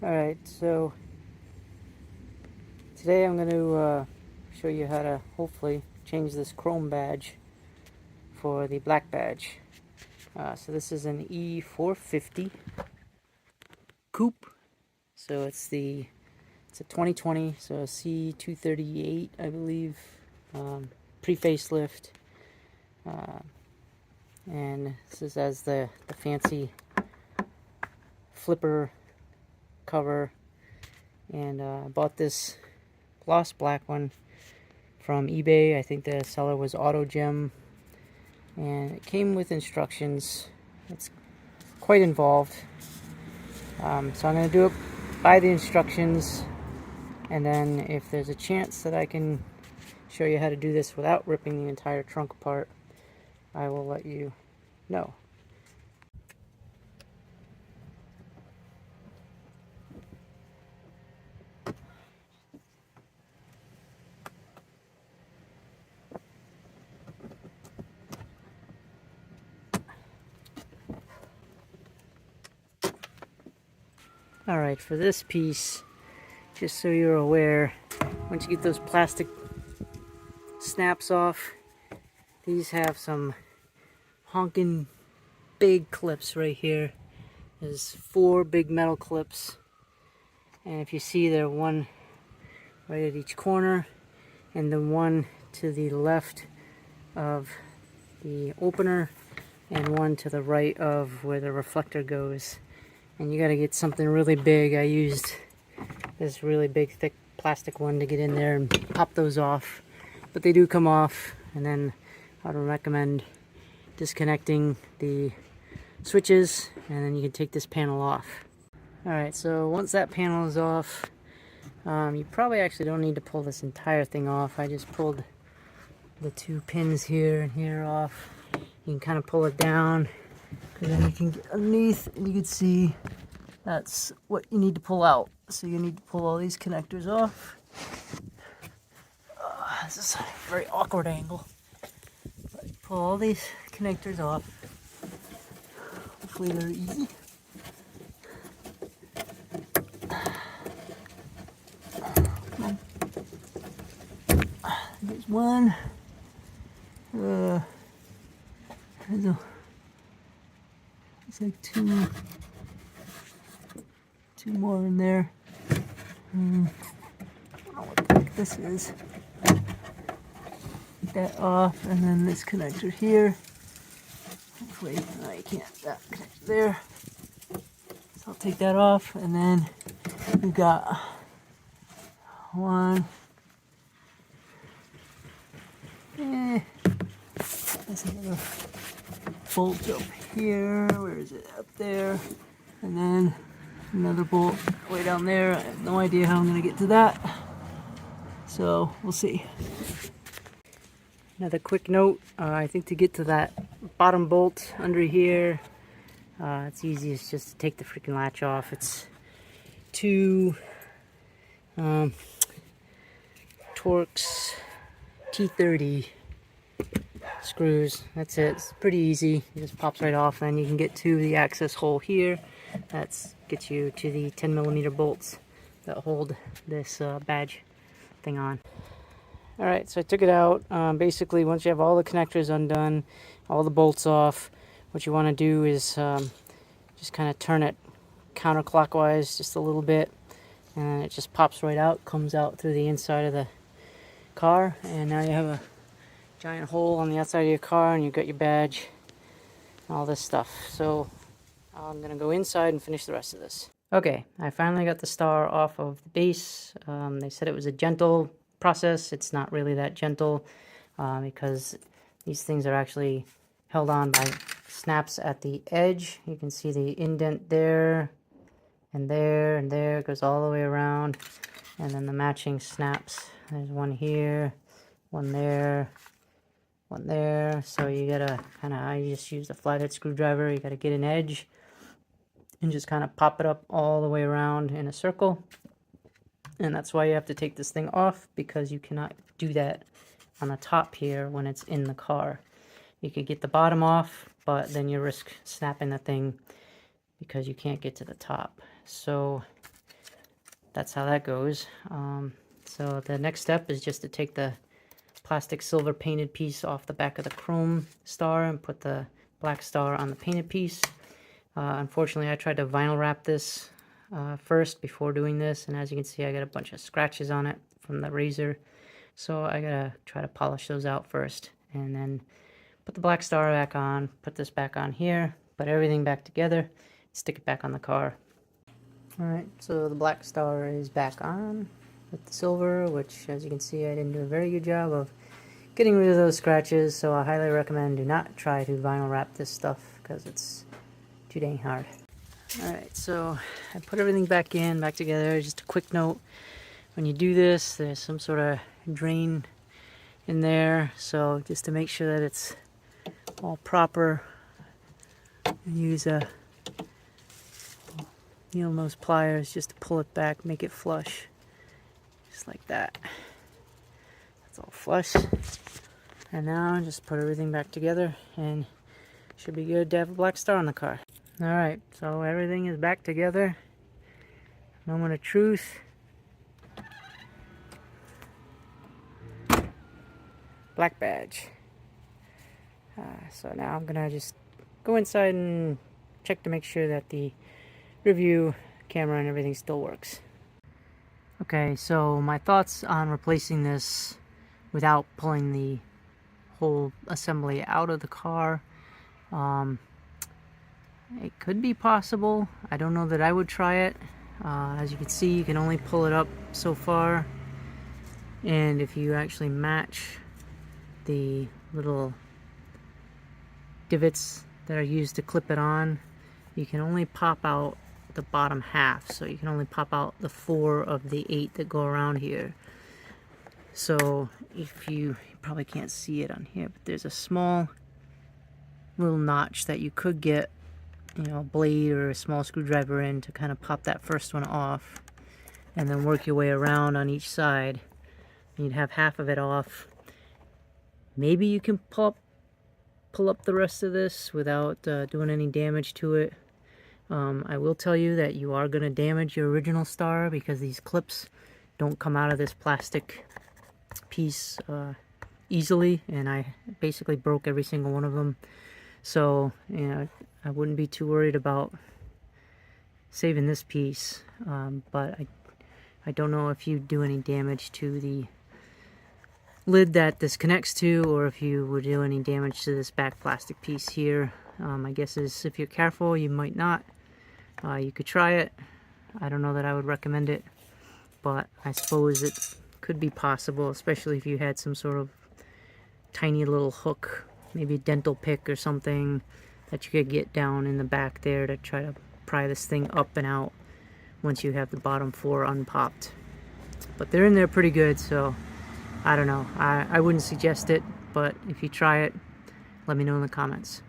Alright, so today I'm going to show you how to hopefully change this chrome badge for the black badge. So this is an E450 Coupe. So it's a 2020, so a C238 I believe, pre-facelift. And this has the fancy flipper cover, and I bought this gloss black one from eBay. I think the seller was Auto Gem, and it came with instructions. It's quite involved, so I'm going to do it by the instructions, and then if there's a chance that I can show you how to do this without ripping the entire trunk apart, I will let you know. Alright, for this piece, just so you're aware, once you get those plastic snaps off, these have some honking big clips right here. There's 4 big metal clips, and if you see, there one right at each corner, and the one to the left of the opener, and one to the right of where the reflector goes. And you got to get something really big. I used this really big thick plastic one to get in there and pop those off, but they do come off. And then I would recommend disconnecting the switches, and then you can take this panel off. Alright, so once that panel is off, you probably actually don't need to pull this entire thing off. I just pulled the 2 pins here and here off. You can kind of pull it down, and then you can get underneath and you can see that's what you need to pull out. So you need to pull all these connectors off. This is a very awkward angle. But pull all these connectors off. Hopefully they're easy. There's one. It's like two more in there. I don't know what the heck this is. Take that off, and then this connector here. Hopefully, no, you can't. That connector there. So I'll take that off, and then we've got one. There's another bolt up here. Where is it? Up there. And then another bolt way down there. I have no idea how I'm going to get to that. So we'll see. Another quick note. I think to get to that bottom bolt under here, it's easiest just to take the freaking latch off. It's 2 Torx T30 screws. That's it. It's pretty easy. It just pops right off, and you can get to the access hole here. That gets you to the 10mm bolts that hold this badge thing on. Alright, so I took it out. Basically, once you have all the connectors undone, all the bolts off, what you want to do is just kind of turn it counterclockwise just a little bit, and it just pops right out, comes out through the inside of the car, and now you have a giant hole on the outside of your car, and you've got your badge and all this stuff. So I'm gonna go inside and finish the rest of this. Okay, I finally got the star off of the base. They said it was a gentle process. It's not really that gentle, because these things are actually held on by snaps at the edge. You can see the indent there and there and there. It goes all the way around, and then the matching snaps. There's one here, one there, one there. So you gotta I just use the flathead screwdriver. You gotta get an edge and just kind of pop it up all the way around in a circle. And that's why you have to take this thing off, because you cannot do that on the top here when it's in the car. You could get the bottom off, but then you risk snapping the thing because you can't get to the top. So that's how that goes. So the next step is just to take the plastic silver painted piece off the back of the chrome star and put the black star on the painted piece. Unfortunately, I tried to vinyl wrap this first before doing this, and as you can see, I got a bunch of scratches on it from the razor. So I gotta try to polish those out first, and then put the black star back on, put this back on here, put everything back together, stick it back on the car. Alright, so the black star is back on with the silver, which as you can see I didn't do a very good job of getting rid of those scratches, so I highly recommend do not try to vinyl wrap this stuff because it's too dang hard. Alright, so I put everything back together. Just a quick note, when you do this, there's some sort of drain in there, so just to make sure that it's all proper, use a needle nose pliers just to pull it back, make it flush, just like that. That's all flush. And now just put everything back together and should be good to have a black star on the car. Alright, so everything is back together. Moment of truth. Black badge. So now I'm gonna just go inside and check to make sure that the review camera and everything still works. Okay, so my thoughts on replacing this without pulling the whole assembly out of the car. It could be possible. I don't know that I would try it. As you can see, you can only pull it up so far, and if you actually match the little divots that are used to clip it on, you can only pop out the bottom half, so you can only pop out the 4 of the 8 that go around here. So if you probably can't see it on here, but there's a small little notch that you could get, you know, a blade or a small screwdriver in to kind of pop that first one off, and then work your way around on each side. You'd have half of it off. Maybe you can pull up the rest of this without doing any damage to it. I will tell you that you are going to damage your original star because these clips don't come out of this plastic piece easily, and I basically broke every single one of them. So, you know, I wouldn't be too worried about saving this piece, but I don't know if you do any damage to the lid that this connects to, or if you would do any damage to this back plastic piece here. My guess is if you're careful, you might not. You could try it. I don't know that I would recommend it, but I suppose it could be possible, especially if you had some sort of tiny little hook, maybe a dental pick or something that you could get down in the back there to try to pry this thing up and out once you have the bottom 4 unpopped. But they're in there pretty good, so I don't know. I wouldn't suggest it, but if you try it, let me know in the comments.